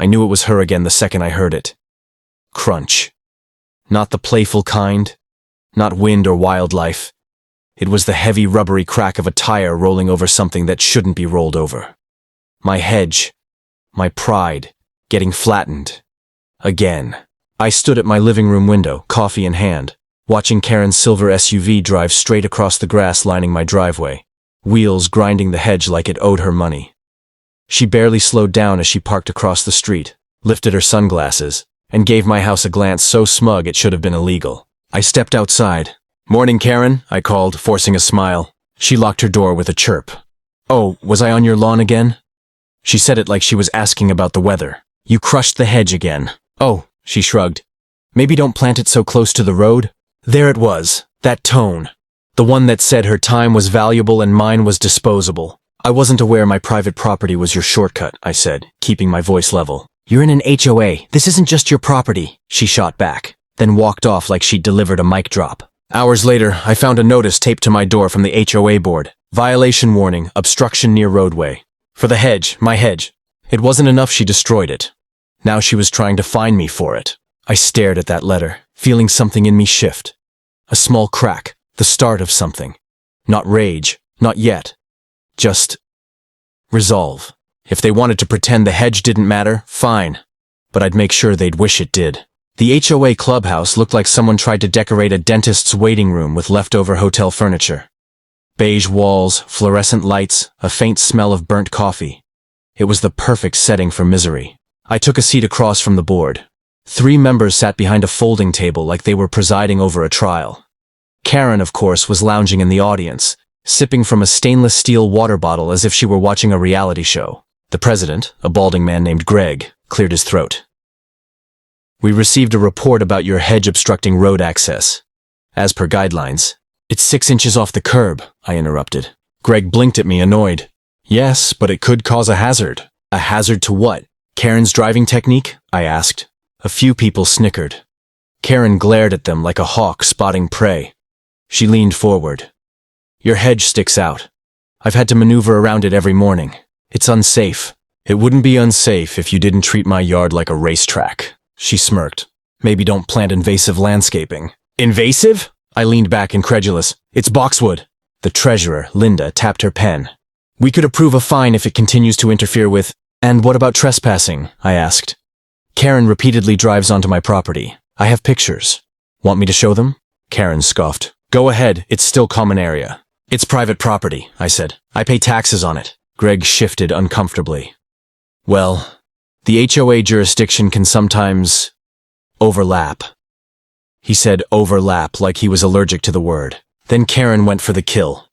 I knew it was her again the second I heard it. Crunch. Not the playful kind, not wind or wildlife. It was the heavy, rubbery crack of a tire rolling over something that shouldn't be rolled over. My hedge, my pride, getting flattened. Again. I stood at my living room window, coffee in hand, watching Karen's silver SUV drive straight across the grass lining my driveway, wheels grinding the hedge like it owed her money. She barely slowed down as she parked across the street, lifted her sunglasses, and gave my house a glance so smug it should have been illegal. I stepped outside. "Morning, Karen," I called, forcing a smile. She locked her door with a chirp. "Oh, was I on your lawn again?" She said it like she was asking about the weather. "You crushed the hedge again." "Oh," she shrugged. "Maybe don't plant it so close to the road." There it was, that tone. The one that said her time was valuable and mine was disposable. "I wasn't aware my private property was your shortcut," I said, keeping my voice level. "You're in an HOA. This isn't just your property," she shot back, then walked off like she'd delivered a mic drop. Hours later, I found a notice taped to my door from the HOA board. Violation warning, obstruction near roadway. For the hedge, my hedge. It wasn't enough she destroyed it. Now she was trying to fine me for it. I stared at that letter, feeling something in me shift. A small crack, the start of something. Not rage, not yet. Just resolve. If they wanted to pretend the hedge didn't matter, fine. But I'd make sure they'd wish it did. The HOA clubhouse looked like someone tried to decorate a dentist's waiting room with leftover hotel furniture. Beige walls, fluorescent lights, a faint smell of burnt coffee. It was the perfect setting for misery. I took a seat across from the board. 3 members sat behind a folding table like they were presiding over a trial. Karen, of course, was lounging in the audience, sipping from a stainless steel water bottle as if she were watching a reality show. The president, a balding man named Greg, cleared his throat. "We received a report about your hedge obstructing road access. As per guidelines." "It's 6 inches off the curb," I interrupted. Greg blinked at me, annoyed. "Yes, but it could cause a hazard." "A hazard to what? Karen's driving technique?" I asked. A few people snickered. Karen glared at them like a hawk spotting prey. She leaned forward. "Your hedge sticks out. I've had to maneuver around it every morning. It's unsafe." "It wouldn't be unsafe if you didn't treat my yard like a racetrack." She smirked. "Maybe don't plant invasive landscaping." "Invasive?" I leaned back incredulous. "It's boxwood." The treasurer, Linda, tapped her pen. "We could approve a fine if it continues to interfere with—" "And what about trespassing?" I asked. "Karen repeatedly drives onto my property. I have pictures. Want me to show them?" Karen scoffed. "Go ahead, it's still common area." "It's private property," I said. "I pay taxes on it." Greg shifted uncomfortably. "Well, the HOA jurisdiction can sometimes overlap." He said overlap like he was allergic to the word. Then Karen went for the kill.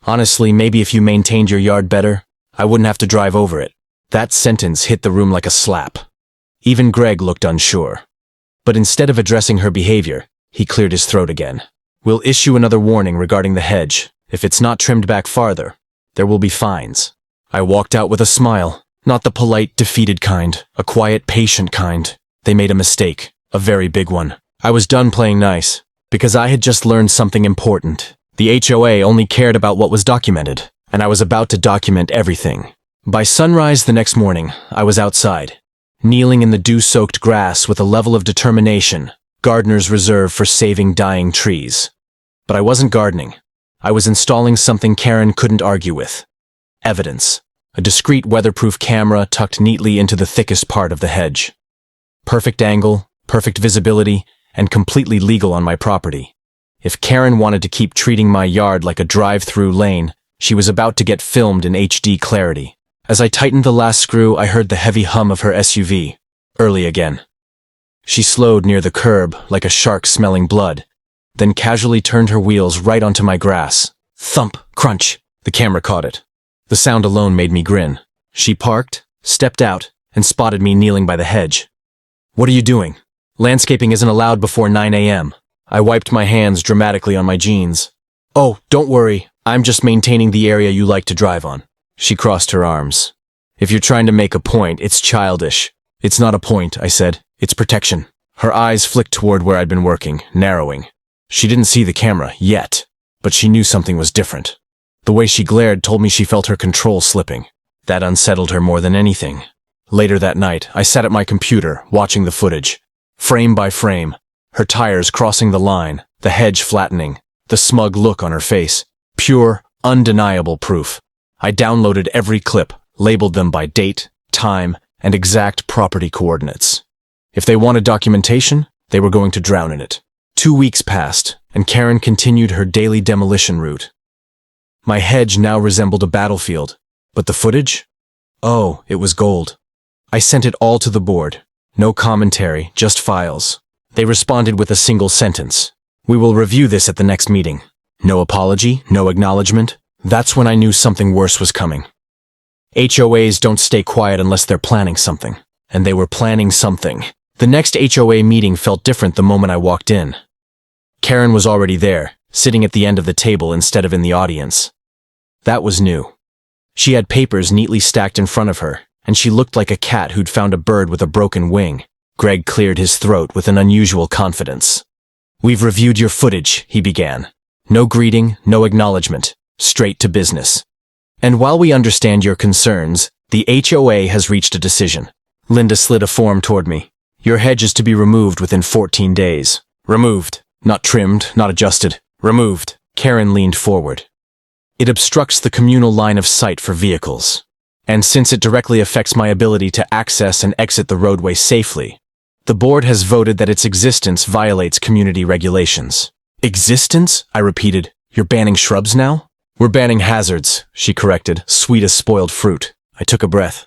"Honestly, maybe if you maintained your yard better, I wouldn't have to drive over it." That sentence hit the room like a slap. Even Greg looked unsure. But instead of addressing her behavior, he cleared his throat again. "We'll issue another warning regarding the hedge. If it's not trimmed back farther, there will be fines." I walked out with a smile. Not the polite, defeated kind. A quiet, patient kind. They made a mistake. A very big one. I was done playing nice. Because I had just learned something important. The HOA only cared about what was documented. And I was about to document everything. By sunrise the next morning, I was outside. Kneeling in the dew-soaked grass with a level of determination, gardeners reserve for saving dying trees. But I wasn't gardening. I was installing something Karen couldn't argue with. Evidence. A discreet weatherproof camera tucked neatly into the thickest part of the hedge. Perfect angle, perfect visibility, and completely legal on my property. If Karen wanted to keep treating my yard like a drive-through lane, she was about to get filmed in HD clarity. As I tightened the last screw, I heard the heavy hum of her SUV. Early again. She slowed near the curb like a shark smelling blood, then casually turned her wheels right onto my grass. Thump, crunch. The camera caught it. The sound alone made me grin. She parked, stepped out, and spotted me kneeling by the hedge. "What are you doing?" "Landscaping isn't allowed before 9 a.m. I wiped my hands dramatically on my jeans. "Oh, don't worry. I'm just maintaining the area you like to drive on." She crossed her arms. "If you're trying to make a point, it's childish." "It's not a point," I said. "It's protection." Her eyes flicked toward where I'd been working, narrowing. She didn't see the camera, yet, but she knew something was different. The way she glared told me she felt her control slipping. That unsettled her more than anything. Later that night, I sat at my computer, watching the footage. Frame by frame, her tires crossing the line, the hedge flattening, the smug look on her face. Pure, undeniable proof. I downloaded every clip, labeled them by date, time, and exact property coordinates. If they wanted documentation, they were going to drown in it. 2 weeks passed, and Karen continued her daily demolition route. My hedge now resembled a battlefield, but the footage? Oh, it was gold. I sent it all to the board. No commentary, just files. They responded with a single sentence. We will review this at the next meeting. No apology, no acknowledgement. That's when I knew something worse was coming. HOAs don't stay quiet unless they're planning something. And they were planning something. The next HOA meeting felt different the moment I walked in. Karen was already there, sitting at the end of the table instead of in the audience. That was new. She had papers neatly stacked in front of her, and she looked like a cat who'd found a bird with a broken wing. Greg cleared his throat with an unusual confidence. We've reviewed your footage, he began. No greeting, no acknowledgement. Straight to business. And while we understand your concerns, the HOA has reached a decision. Linda slid a form toward me. Your hedge is to be removed within 14 days. Removed. Not trimmed, not adjusted. Removed. Karen leaned forward. It obstructs the communal line of sight for vehicles. And since it directly affects my ability to access and exit the roadway safely, the board has voted that its existence violates community regulations. Existence? I repeated. You're banning shrubs now? We're banning hazards, she corrected, sweet as spoiled fruit. I took a breath.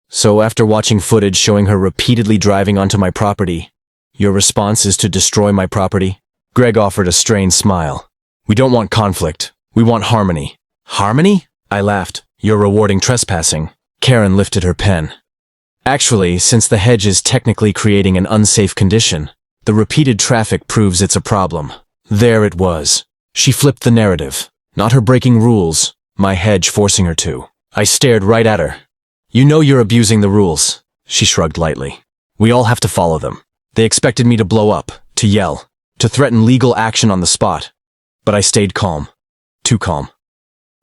So after watching footage showing her repeatedly driving onto my property, your response is to destroy my property? Greg offered a strained smile. We don't want conflict. We want harmony. Harmony? I laughed. You're rewarding trespassing. Karen lifted her pen. Actually, since the hedge is technically creating an unsafe condition, the repeated traffic proves it's a problem. There it was. She flipped the narrative. Not her breaking rules, my hedge forcing her to. I stared right at her. You know you're abusing the rules, she shrugged lightly. We all have to follow them. They expected me to blow up, to yell, to threaten legal action on the spot. But I stayed calm. Too calm.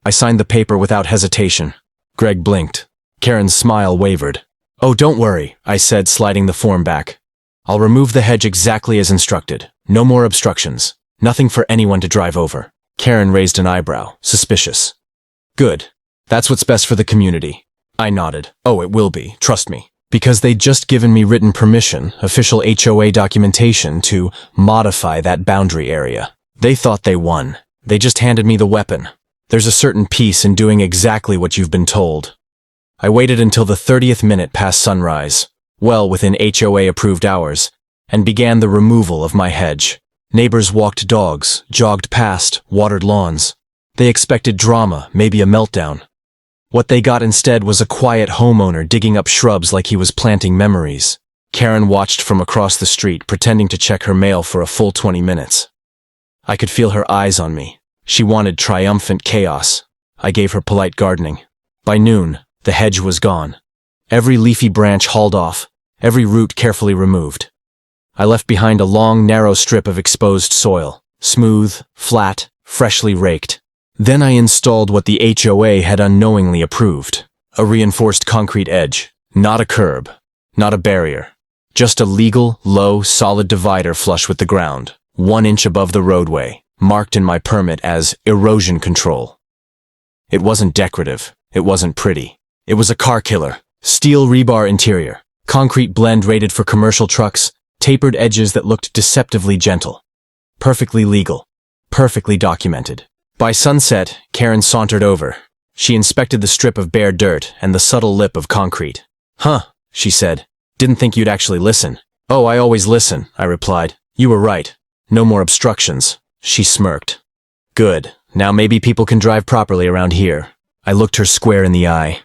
I signed the paper without hesitation. Greg blinked. Karen's smile wavered. Oh, don't worry, I said, sliding the form back. I'll remove the hedge exactly as instructed. No more obstructions. Nothing for anyone to drive over. Karen raised an eyebrow, suspicious. Good. That's what's best for the community. I nodded. Oh, it will be, trust me. Because they'd just given me written permission, official HOA documentation, to modify that boundary area. They thought they won. They just handed me the weapon. There's a certain peace in doing exactly what you've been told. I waited until the 30th minute past sunrise, well within HOA-approved hours, and began the removal of my hedge. Neighbors walked dogs, jogged past, watered lawns. They expected drama, maybe a meltdown. What they got instead was a quiet homeowner digging up shrubs like he was planting memories. Karen watched from across the street, pretending to check her mail for a full 20 minutes. I could feel her eyes on me. She wanted triumphant chaos. I gave her polite gardening. By noon, the hedge was gone. Every leafy branch hauled off, every root carefully removed. I left behind a long, narrow strip of exposed soil, smooth, flat, freshly raked. Then I installed what the HOA had unknowingly approved. A reinforced concrete edge. Not a curb. Not a barrier. Just a legal, low, solid divider flush with the ground, 1 inch above the roadway, marked in my permit as erosion control. It wasn't decorative. It wasn't pretty. It was a car killer. Steel rebar interior. Concrete blend rated for commercial trucks. Tapered edges that looked deceptively gentle. Perfectly legal. Perfectly documented. By sunset, Karen sauntered over. She inspected the strip of bare dirt and the subtle lip of concrete. Huh, she said. Didn't think you'd actually listen. Oh, I always listen, I replied. You were right. No more obstructions. She smirked. Good. Now maybe people can drive properly around here. I looked her square in the eye.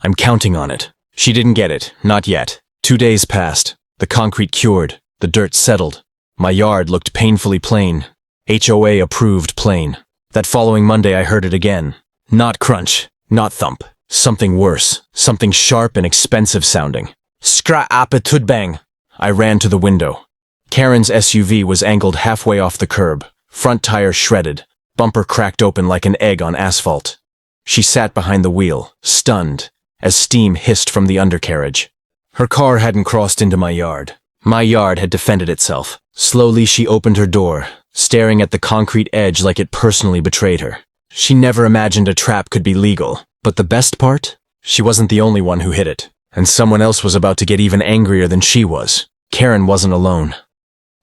I'm counting on it. She didn't get it. Not yet. 2 days passed. The concrete cured. The dirt settled. My yard looked painfully plain. HOA approved plain. That following Monday I heard it again. Not crunch. Not thump. Something worse. Something sharp and expensive sounding. Skra-appa-tudbang. I ran to the window. Karen's SUV was angled halfway off the curb. Front tire shredded. Bumper cracked open like an egg on asphalt. She sat behind the wheel, stunned, as steam hissed from the undercarriage. Her car hadn't crossed into my yard. My yard had defended itself. Slowly she opened her door, staring at the concrete edge like it personally betrayed her. She never imagined a trap could be legal. But the best part? She wasn't the only one who hit it. And someone else was about to get even angrier than she was. Karen wasn't alone.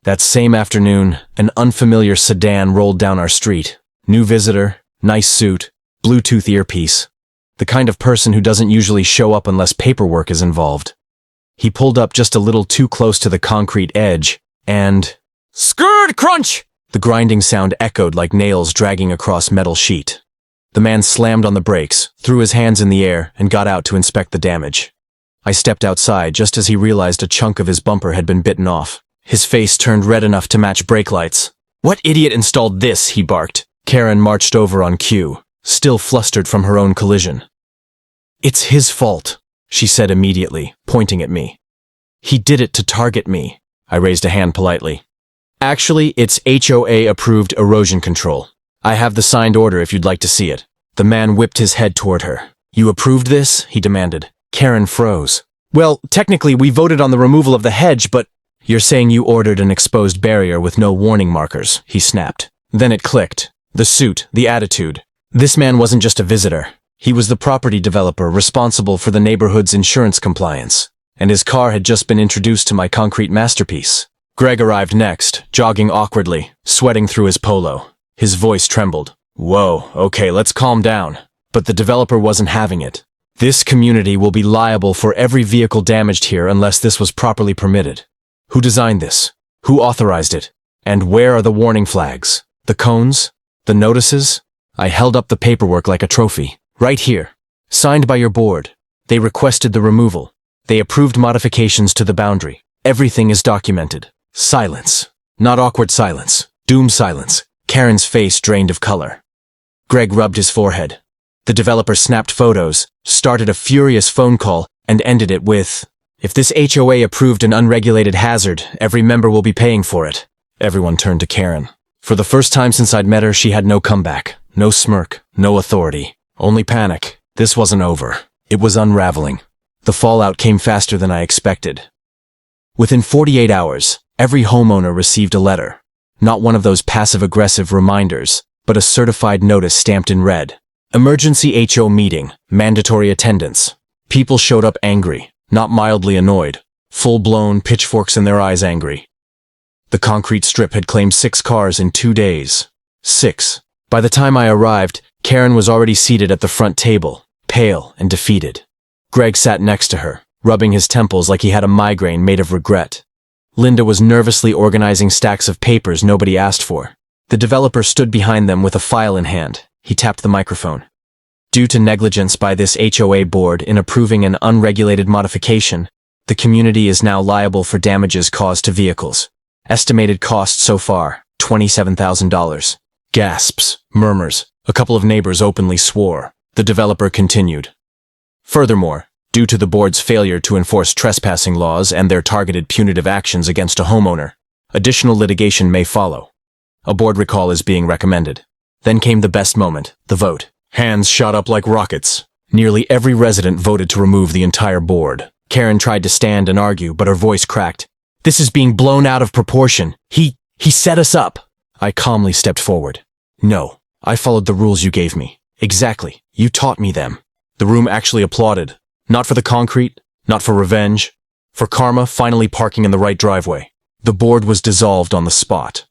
That same afternoon, an unfamiliar sedan rolled down our street. New visitor, nice suit, Bluetooth earpiece. The kind of person who doesn't usually show up unless paperwork is involved. He pulled up just a little too close to the concrete edge, and... Skrrd crunch! The grinding sound echoed like nails dragging across metal sheet. The man slammed on the brakes, threw his hands in the air, and got out to inspect the damage. I stepped outside just as he realized a chunk of his bumper had been bitten off. His face turned red enough to match brake lights. "What idiot installed this?" he barked. Karen marched over on cue, still flustered from her own collision. "It's his fault," she said immediately, pointing at me. "He did it to target me." I raised a hand politely. "Actually, it's HOA-approved erosion control. I have the signed order if you'd like to see it." The man whipped his head toward her. "You approved this?" he demanded. Karen froze. "Well, technically we voted on the removal of the hedge, but—" "You're saying you ordered an exposed barrier with no warning markers," he snapped. Then it clicked. The suit, the attitude. This man wasn't just a visitor. He was the property developer responsible for the neighborhood's insurance compliance. And his car had just been introduced to my concrete masterpiece. Greg arrived next, jogging awkwardly, sweating through his polo. His voice trembled. "Whoa, okay, let's calm down." But the developer wasn't having it. "This community will be liable for every vehicle damaged here unless this was properly permitted. Who designed this? Who authorized it? And where are the warning flags? The cones? The notices?" I held up the paperwork like a trophy. "Right here. Signed by your board. They requested the removal. They approved modifications to the boundary. Everything is documented." Silence. Not awkward silence. Doom silence. Karen's face drained of color. Greg rubbed his forehead. The developer snapped photos, started a furious phone call, and ended it with, "If this HOA approved an unregulated hazard, every member will be paying for it." Everyone turned to Karen. For the first time since I'd met her, she had no comeback, no smirk, no authority, only panic. This wasn't over. It was unraveling. The fallout came faster than I expected. Within 48 hours, every homeowner received a letter. Not one of those passive-aggressive reminders, but a certified notice stamped in red. Emergency HO meeting, mandatory attendance. People showed up angry, not mildly annoyed, full-blown, pitchforks in their eyes angry. The concrete strip had claimed 6 cars in 2 days. 6. By the time I arrived, Karen was already seated at the front table, pale and defeated. Greg sat next to her, rubbing his temples like he had a migraine made of regret. Linda was nervously organizing stacks of papers nobody asked for. The developer stood behind them with a file in hand. He tapped the microphone. "Due to negligence by this HOA board in approving an unregulated modification, the community is now liable for damages caused to vehicles. Estimated cost so far, $27,000. Gasps, murmurs. A couple of neighbors openly swore. The developer continued. "Furthermore, due to the board's failure to enforce trespassing laws and their targeted punitive actions against a homeowner, additional litigation may follow. A board recall is being recommended." Then came the best moment, the vote. Hands shot up like rockets. Nearly every resident voted to remove the entire board. Karen tried to stand and argue, but her voice cracked. "This is being blown out of proportion. He set us up." I calmly stepped forward. "No, I followed the rules you gave me. Exactly. You taught me them." The room actually applauded. Not for the concrete, not for revenge, for karma finally parking in the right driveway. The board was dissolved on the spot.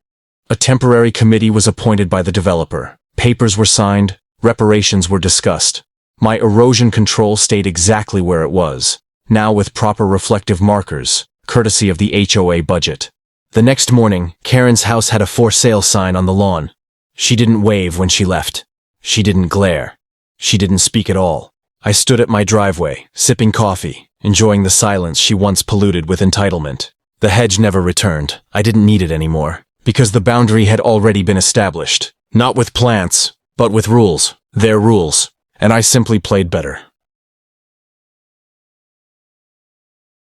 A temporary committee was appointed by the developer. Papers were signed, reparations were discussed. My erosion control stayed exactly where it was, now with proper reflective markers, courtesy of the HOA budget. The next morning, Karen's house had a for sale sign on the lawn. She didn't wave when she left. She didn't glare. She didn't speak at all. I stood at my driveway, sipping coffee, enjoying the silence she once polluted with entitlement. The hedge never returned. I didn't need it anymore, because the boundary had already been established. Not with plants, but with rules. Their rules. And I simply played better.